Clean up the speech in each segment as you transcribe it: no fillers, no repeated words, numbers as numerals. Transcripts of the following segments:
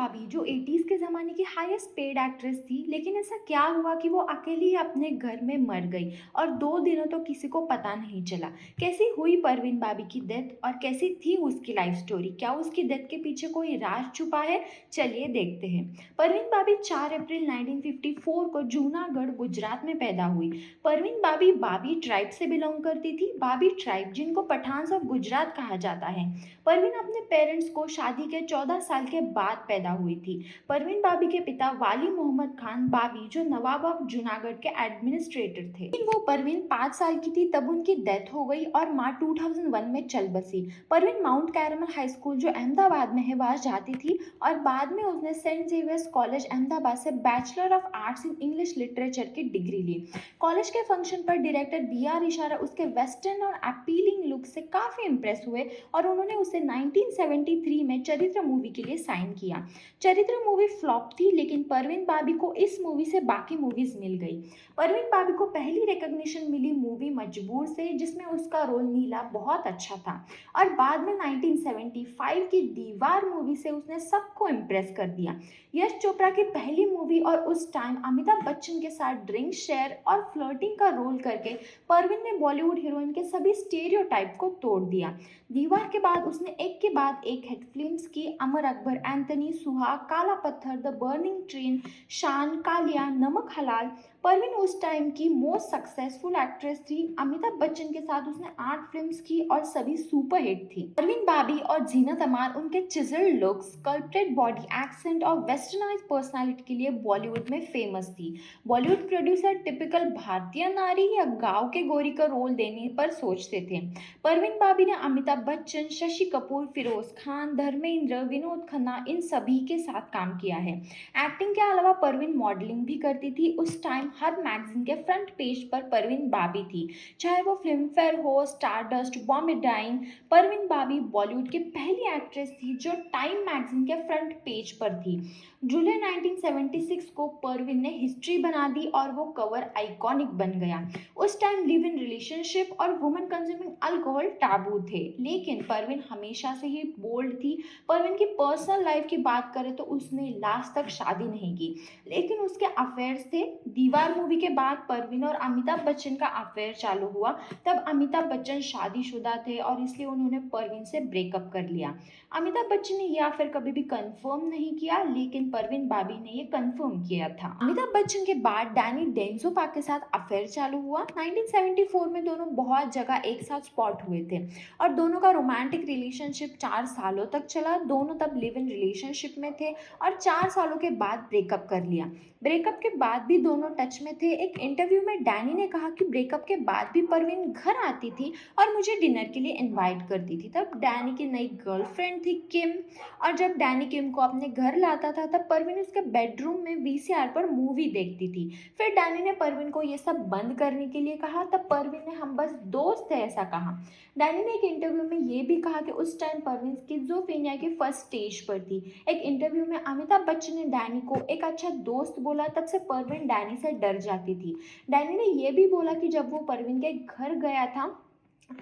बाबी जो 80s के ज़माने की हाईएस्ट पेड एक्ट्रेस थी, लेकिन ऐसा क्या हुआ कि वो अकेली ही अपने घर में मर गई और 2 दिनों तो किसी को पता नहीं चला। कैसे हुई परवीन बाबी की डेथ और कैसी थी उसकी लाइफ स्टोरी? क्या उसकी डेथ के पीछे कोई राज छुपा है? चलिए देखते हैं। परवीन बाबी 4 अप्रैल 1954 को जूनागढ़, गुजरात में पैदा हुई। परवीन बाबी बाबी ट्राइब से बिलोंग करती थी। बाबी ट्राइब, जिनको पठान्स ऑफ गुजरात कहा जाता है। परवीन अपने पेरेंट्स को शादी के 14 साल के बाद पैदा हुई थी। परवीन बाबी के पिता वाली मोहम्मद खान बाबी जो नवाब ऑफ जूनागढ़ के एडमिनिस्ट्रेटर थे। लेकिन वो परवीन 5 साल की थी तब उनकी डेथ हो गई और माँ 2001 में चल बसी। Parveen mount caramel high school जो अहमदाबाद में है वहाँ जाती थी और बाद में उसने सेंट जेवियर्स कॉलेज अहमदाबाद से bachelor of arts in English literature की डिग्री ली। कॉलेज के फंक्शन पर डायरेक्टर बी.आर. इशारा उसके वेस्टर्न और अपीलिंग लुक से काफी इंप्रेस हुए और उन्होंने उसे 1973 में चरित्र मूवी के लिए साइन किया। चरित्र मूवी फ्लॉप थी, लेकिन परवीन बाबी को इस मूवी से बाकी मूवीज मिल गई। परवीन बाबी को पहली रिकॉग्निशन मिली मूवी मजबूर से, जिसमें उसका रोल नीला बहुत अच्छा था और बाद में 1975 की दीवार मूवी से उसने सबको इम्प्रेस कर दिया। यश चोपड़ा की पहली मूवी और उस टाइम अमिताभ बच्चन के साथ ड्रिंक शेयर और फ्लर्टिंग का रोल करके परवीन ने बॉलीवुड हीरोइन के सभी स्टेरियोटाइप को तोड़ दिया। दीवार के बाद उसने एक के बाद एक हिट फिल्म्स की। अमर अकबर, एंथनी, सुहाग, काला पत्थर, द बर्निंग ट्रेन, शान, कालिया, नमक हलाल। परवीन उस टाइम की मोस्ट सक्सेसफुल एक्ट्रेस थी। अमिताभ बच्चन के साथ उसने 8 फिल्म्स की और सभी सुपरहिट थी। परवीन बाबी और जीनत अमान उनके chiselled looks, sculpted body, accent और वेस्टर्नाइज पर्सनालिटी के लिए बॉलीवुड में फेमस थी। बॉलीवुड प्रोड्यूसर टिपिकल भारतीय नारी या गांव के गोरी का रोल देने पर सोचते थे। परवीन बाबी ने अमिताभ बच्चन, शशि कपूर, फिरोज खान, धर्मेंद्र, विनोद खन्ना इन सभी के साथ काम किया है। एक्टिंग के अलावा परवीन मॉडलिंग भी करती थी। उस टाइम हर मैगजीन के फ्रंट पेज पर परवीन बाबी थी, चाहे वो फिल्म फेयर हो, स्टारडस्ट, बॉम्बे डाइन। परवीन बाबी बॉलीवुड की पहली एक्ट्रेस थी जो टाइम मैगजीन के फ्रंट पेज पर थी। जुलाई 1976 को परवीन ने हिस्ट्री बना दी और वो कवर आइकॉनिक बन गया। उस टाइम लिव इन रिलेशनशिप और वुमेन कंज्यूमिंग अल्कोहल टाबू थे, लेकिन परवीन हमेशा से ही बोल्ड थी। परवीन की पर्सनल लाइफ की बात करें तो उसने लास्ट तक शादी नहीं की, लेकिन उसके अफेयर्स थे। दीवार मूवी के बाद परवीन और अमिताभ बच्चन का अफेयर चालू हुआ। तब अमिताभ बच्चन शादीशुदा थे और इसलिए उन्होंने परवीन से ब्रेकअप कर लिया। अमिताभ बच्चन ने यह अफेयर कभी भी कंफर्म नहीं किया, लेकिन परवीन बाबी ने ये कंफर्म किया था। अमिताभ बच्चन के बाद डैनी डेंजोपा के साथ अफेयर चालू हुआ। 1974 में दोनों बहुत जगह एक साथ स्पॉट हुए थे और दोनों का रोमांटिक रिलेशनशिप 4 सालों तक चला। दोनों तब लिव इन रिलेशनशिप में थे और 4 सालों के बाद ब्रेकअप कर लिया। ब्रेकअप के बाद भी दोनों टच में थे। एक इंटरव्यू में डैनी ने कहा कि ब्रेकअप के बाद भी परवीन घर आती थी और मुझे डिनर के लिए इनवाइट करती थी। तब डैनी की नई गर्लफ्रेंड थी किम, और जब डैनी किम को अपने घर लाता था तब परवीन उसके बेडरूम में वीसीआर पर मूवी देखती थी। फिर डैनी ने परवीन को ये सब बंद करने के लिए कहा। तब परवीन ने हम बस दोस्त थे ऐसा कहा। डैनी ने एक इंटरव्यू में ये भी कहा कि उस टाइम परवीन स्किज़ोफ्रेनिया की फर्स्ट स्टेज पर थी। एक इंटरव्यू में अमिताभ बच्चन ने डैनी को एक अच्छा दोस्त बोला। तब से परवीन डैनी से डर जाती थी। डैनी ने यह भी बोला कि जब वो परवीन के घर गया था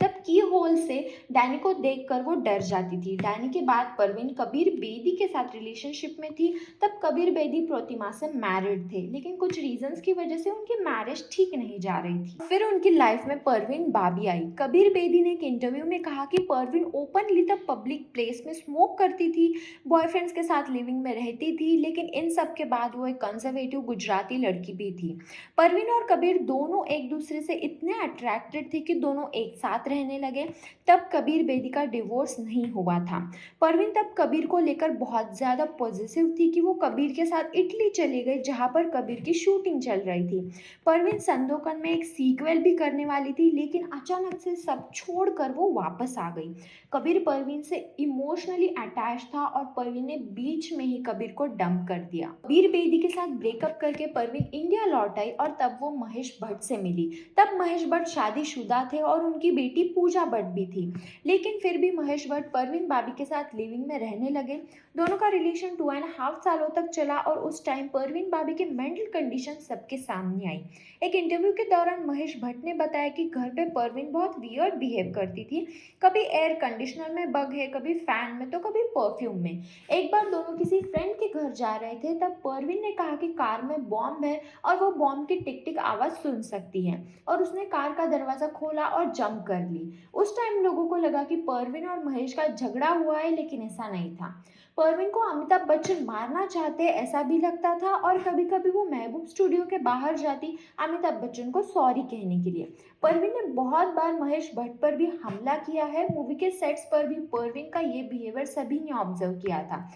तब की होल से डैनी को देखकर वो डर जाती थी। डैनी के बाद परवीन कबीर बेदी के साथ रिलेशनशिप में थी। तब कबीर बेदी प्रतिमा से मैरिड थे, लेकिन कुछ रीजंस की वजह से उनकी मैरिज ठीक नहीं जा रही थी। फिर उनकी लाइफ में परवीन बाबी आई। कबीर बेदी ने एक इंटरव्यू में कहा कि परवीन ओपनली तब पब्लिक प्लेस में स्मोक करती थी, बॉयफ्रेंड्स के साथ लिविंग में रहती थी, लेकिन इन सब के बाद वो एक कंजर्वेटिव गुजराती लड़की भी थी। परवीन और कबीर दोनों एक दूसरे से इतने अट्रैक्टेड थे कि दोनों एक साथ रहने लगे। तब कबीर बेदी का डिवोर्स नहीं हुआ था। परवीन तब कबीर को लेकर बहुत ज्यादा पॉजिटिव थी कि वो कबीर के साथ इटली चली गई, जहां पर कबीर की शूटिंग चल रही थी। परवीन संदोकन में एक सीक्वल भी करने वाली थी, लेकिन अचानक से सब छोड़कर वो वापस आ गई। कबीर परवीन से इमोशनली अटैच था और परवीन ने बीच में ही कबीर को डंप कर दिया। कबीर बेदी के साथ ब्रेकअप करके परवीन इंडिया लौट आई और तब वो महेश भट्ट से मिली। तब महेश भट्ट शादीशुदा थे और उनकी बेटी पूजा भट्ट भी थी, लेकिन फिर भी महेश भट्ट परवीन बाबी के साथ लिविंग में रहने लगे। दोनों का रिलेशन 2.5 सालों तक चला और उस टाइम परवीन बाबी की मेंटल कंडीशन सबके सामने आई। एक इंटरव्यू के दौरान महेश भट्ट ने बताया कि घर पे परवीन बहुत वियर्ड बिहेव करती थी। कभी एयर कंडीशनर में बग है, कभी फैन में, तो कभी परफ्यूम में। एक बार दोनों किसी फ्रेंड के तरफ जा रहे थे तब परवीन ने कहा कि कार में बॉम्ब है और वो बॉम्ब की टिक टिक आवाज़ सुन सकती है, और उसने कार का दरवाज़ा खोला और जंप कर ली। उस टाइम लोगों को लगा कि परवीन और महेश का झगड़ा हुआ है, लेकिन ऐसा नहीं था। परवीन को अमिताभ बच्चन मारना चाहते ऐसा भी लगता था, और कभी कभी वो महबूब स्टूडियो के बाहर जाती अमिताभ बच्चन को सॉरी कहने के लिए। परवीन ने बहुत बार महेश भट्ट पर भी हमला किया है। मूवी के सेट्स पर भी परवीन का ये बिहेवियर सभी ने ऑब्जर्व किया था।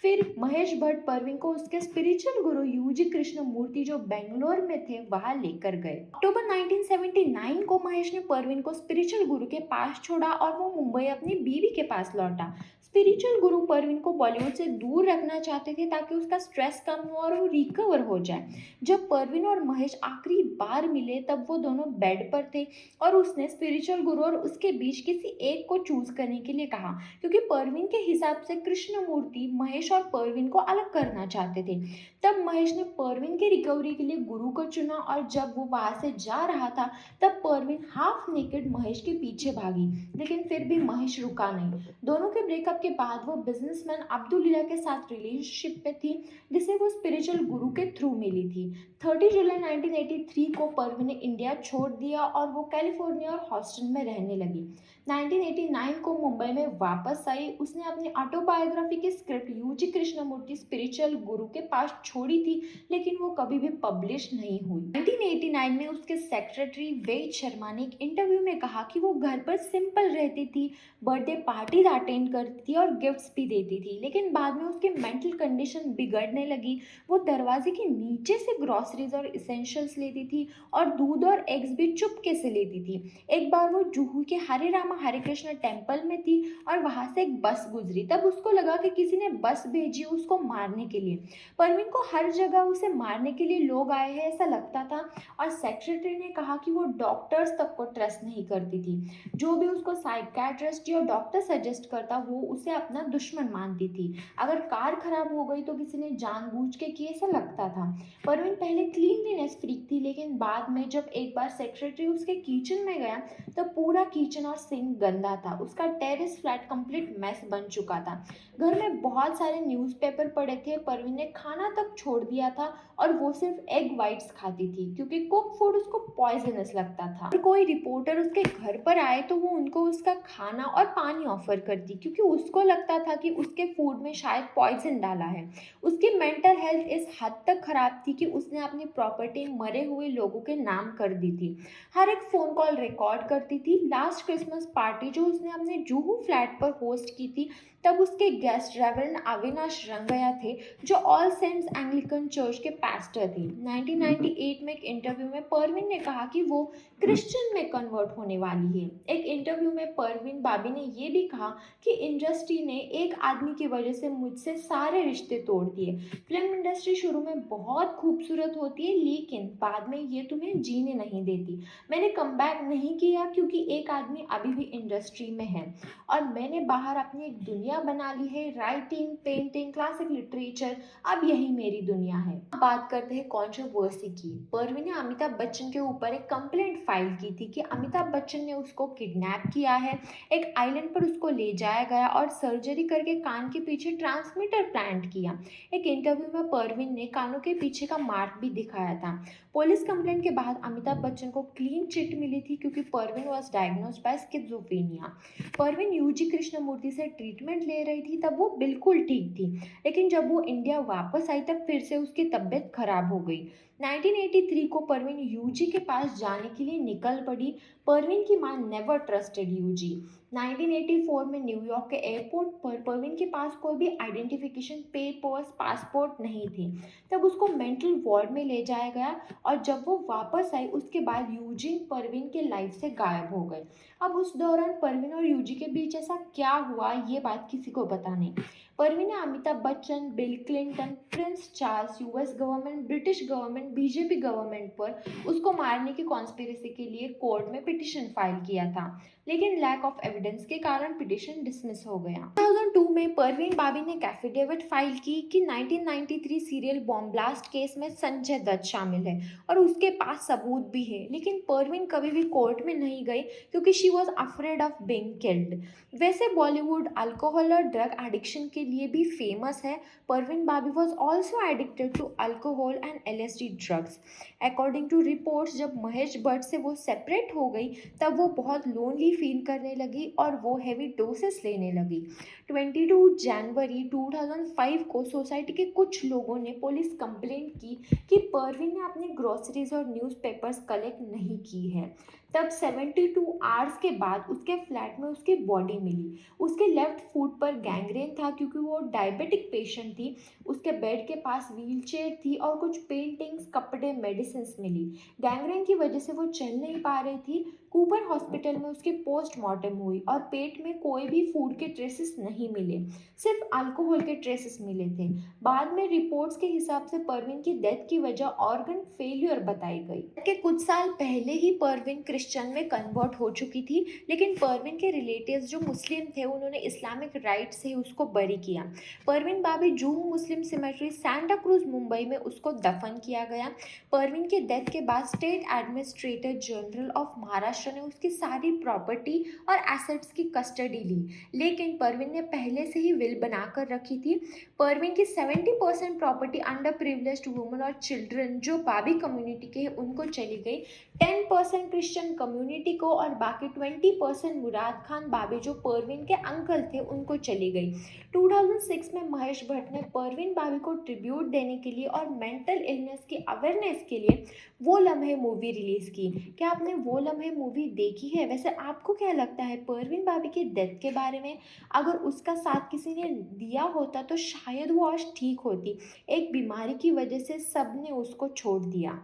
फिर महेश भट्ट परवीन को उसके स्पिरिचुअल गुरु यूजी कृष्णमूर्ति जो बेंगलोर में थे वहां लेकर गए। अक्टूबर 1979 को महेश ने परवीन को स्पिरिचुअल गुरु के पास छोड़ा और वो मुंबई अपनी बीवी के पास लौटा। स्पिरिचुअल गुरु परवीन को बॉलीवुड से दूर रखना चाहते थे ताकि उसका स्ट्रेस कम हो और वो रिकवर हो जाए। जब परवीन और महेश आखिरी बार मिले तब वो दोनों बेड पर थे, और उसने स्पिरिचुअल गुरु और उसके बीच किसी एक को चूज करने के लिए कहा, क्योंकि परवीन के हिसाब से कृष्णमूर्ति महेश और परवीन को अलग करना चाहते थे। तब महेश ने परवीन की रिकवरी के लिए गुरु को चुना, और जब वो वहां से जा रहा था तब परवीन हाफ नेकेड महेश के पीछे भागी, लेकिन फिर भी महेश रुका नहीं। दोनों के ब्रेकअप के बाद वो बिजनेसमैन अब्दुल्ला के साथ रिलेशनशिप में थी, जिसे वो स्पिरिचुअल गुरु के थ्रू मिली थी। 30 जुलाई 1983 को परवीन ने इंडिया छोड़ दिया और वो कैलिफोर्निया और हॉस्टन में रहने लगी। 1989 को मुंबई में वापस आई। उसने अपनी ऑटोबायोग्राफी की स्क्रिप्ट यूजी कृष्णमूर्ति स्पिरिचुअल गुरु के पास छोड़ी थी, लेकिन वो कभी भी पब्लिश नहीं हुई। 1989 में उसके सेक्रेटरी वेद शर्मा ने एक इंटरव्यू में कहा कि वो घर पर सिंपल रहती थी, बर्थडे पार्टीज अटेंड करती थी और गिफ्ट्स भी देती थी, लेकिन बाद में उसकी मेंटल कंडीशन बिगड़ने लगी। वो दरवाजे के नीचे से ग्रॉसरीज और इसेंशियल्स लेती थी और दूध और एग्स भी चुपके से लेती थी। एक बार वो जुहू के हरे रामा हरे कृष्ण टेम्पल में थी और वहां से एक बस गुजरी। तब उसको लगा कि किसी ने बस भेजी उसको मारने के लिए। परवीन को हर जगह उसे मारने के लिए लोग आए हैं ऐसा लगता था, और सेक्रेटरी ने कहा कि वो डॉक्टर्स तक को ट्रस्ट नहीं करती थी। जो भी उसको साइकियाट्रिस्ट या डॉक्टर सजेस्ट करता वो उसे अपना दुश्मन मानती थी। अगर कार खराब हो गई तो किसी ने जानबूझ के किए ऐसा लगता था। परवीन पहले क्लीनलीनेस फ्रीक थी, लेकिन बाद में जब एक बार सेक्रेटरी उसके किचन में गया तो पूरा किचन और सिंक गंदा था। उसका टेरेस फ्लैट कंप्लीट मेस बन चुका था। घर में बहुत सारे न्यूज़पेपर पड़े थे। परवीन ने खाना तक छोड़ दिया था और वो सिर्फ एग वाइट्स खाती थी, क्योंकि कुक फूड उसको पॉइजनस लगता था। और कोई रिपोर्टर उसके घर पर आए तो वो उनको उसका खाना और पानी ऑफर करती, क्योंकि उसको लगता था कि उसके फूड में शायद पॉइजन डाला है। उसकी मेंटल हेल्थ इस हद तक खराब थी कि उसने अपनी प्रॉपर्टी मरे हुए लोगों के नाम कर दी थी। हर एक फ़ोन कॉल रिकॉर्ड करती थी। लास्ट क्रिसमस पार्टी जो उसने अपने जुहू फ्लैट पर होस्ट की थी, तब उसके गेस्ट रेवरेंड अविनाश रंगया थे, जो ऑल सेंट्स एंग्लिकन चर्च के पास्टर थे। 1998 में एक इंटरव्यू में परवीन ने कहा कि वो क्रिश्चियन में कन्वर्ट होने वाली है। एक इंटरव्यू में परवीन बाबी ने ये भी कहा कि इंडस्ट्री ने एक आदमी की वजह से मुझसे सारे रिश्ते तोड़ दिए। फिल्म इंडस्ट्री शुरू में बहुत खूबसूरत होती है, लेकिन बाद में ये तुम्हें जीने नहीं देती। मैंने कमबैक नहीं किया क्योंकि एक आदमी अभी भी इंडस्ट्री में है, और मैंने बाहर अपनी एक दुनिया बना ली है। राइटिंग, पेंटिंग, क्लासिक लिटरेचर, अब यही मेरी दुनिया है। अब बात करते हैं कंट्रोवर्सी की। परवीन ने अमिताभ बच्चन के ऊपर एक कंप्लेंट फाइल की थी कि अमिताभ बच्चन ने उसको किडनैप किया है। एक आइलैंड पर उसको ले जाया गया और सर्जरी करके कान के पीछे ट्रांसमीटर प्लांट किया। एक इंटरव्यू में परवीन ने कानों के पीछे का मार्क भी दिखाया था। पुलिस कंप्लेंट के बाद अमिताभ बच्चन को क्लीन चिट मिली थी, क्योंकि Parveen was diagnosed by schizophrenia. Parveen UG Krishnamurti से ट्रीटमेंट ले रही थी, तब वो बिल्कुल ठीक थी, लेकिन जब वो इंडिया वापस आई तब फिर से उसकी तबीयत खराब हो गई। 1983 को परवीन यूजी के पास जाने के लिए निकल पड़ी। परवीन की मां नेवर ट्रस्टेड यूजी। 1984 में न्यूयॉर्क के एयरपोर्ट पर परवीन के पास कोई भी आइडेंटिफिकेशन पेपर्स, पासपोर्ट नहीं थे। तब उसको मेंटल वार्ड में ले जाया गया, और जब वो वापस आई उसके बाद यूजिन परवीन के लाइफ से गायब हो गए। अब उस दौरान परवीन और यूजी के बीच ऐसा क्या हुआ ये बात किसी को पता नहीं। परवीन ने Amitabh Bachchan, bill Clinton, Prince Charles, US government, British government, BJP government पर उसको मारने की कॉन्स्पिरेसी के लिए कोर्ट में पिटिशन फाइल किया था, लेकिन लैक ऑफ एविडेंस के कारण पिटिशन डिसमिस हो गया। 2002 में परवीन बाबी ने एक एफिडेविट फाइल की कि 1993 सीरियल बॉम्ब ब्लास्ट केस में संजय दत्त शामिल है और उसके पास सबूत भी है, लेकिन परवीन कभी भी कोर्ट में नहीं गई क्योंकि she was afraid of being killed. वैसे बॉलीवुड अल्कोहल और ड्रग एडिक्शन के लिए भी फेमस है, Parveen Babi was also addicted to alcohol and LSD drugs. According to reports, जब महेश भट्ट से वो सेपरेट हो गई तब वो बहुत लोनली फील करने लगी और वो हैवी डोसेस लेने लगी। 22 जनवरी 2005 को सोसाइटी के कुछ लोगों ने पुलिस कंप्लेंट की कि परवीन ने अपनी ग्रोसरीज और न्यूज़पेपर्स कलेक्ट नहीं की है। तब 72 आवर्स के बाद उसके फ्लैट में उसकी बॉडी मिली। उसके लेफ्ट फुट पर गैंग्रेन था क्योंकि वो डायबिटिक पेशेंट थी। उसके बेड के पास व्हीलचेयर थी और कुछ पेंटिंग्स, कपड़े, मेडिसिन मिली। गैंग्रेन की वजह से वो चल नहीं पा रही थी। कूपर हॉस्पिटल में उसकी पोस्टमार्टम हुई और पेट में कोई भी फूड के ट्रेसेस नहीं मिले, सिर्फ अल्कोहल के ट्रेसेस मिले थे। बाद में रिपोर्ट्स के हिसाब से परवीन की डेथ की वजह ऑर्गन फेलियर बताई गई। के कुछ साल पहले ही परवीन क्रिश्चियन में कन्वर्ट हो चुकी थी, लेकिन परवीन के रिलेटिव्स जो मुस्लिम थे उन्होंने इस्लामिक राइट से उसको बरी किया। परवीन बाबी जुहू मुस्लिम सिमेट्री, सांता क्रूज, मुंबई में उसको दफन किया गया। परवीन के डेथ के बाद state administrator general of Maharashtra ने उसकी सारी प्रॉपर्टी और एसेट्स की कस्टडी ली, लेकिन परवीन ने पहले से ही विल बनाकर रखी थी। परवीन की 70% प्रॉपर्टी अंडर प्रिविलेज्ड वुमेन और चिल्ड्रन जो बाबी कम्युनिटी के हैं उनको चली गई, 10% क्रिश्चियन कम्युनिटी को और बाकी 20% मुराद खान बाबी जो परवीन के अंकल थे उनको चली गई। 2006 में महेश भट्ट ने परवीन बाबी को ट्रिब्यूट देने के लिए और मेंटल इलनेस की अवेयरनेस के लिए वो लम्हे मूवी रिलीज़ की। क्या आपने वो लम्हे मूवी देखी है? वैसे आपको क्या लगता है परवीन बाबी की डेथ के बारे में? अगर उसका साथ किसी ने दिया होता तो शायद वो आज ठीक होती। एक बीमारी की वजह से सब ने उसको छोड़ दिया।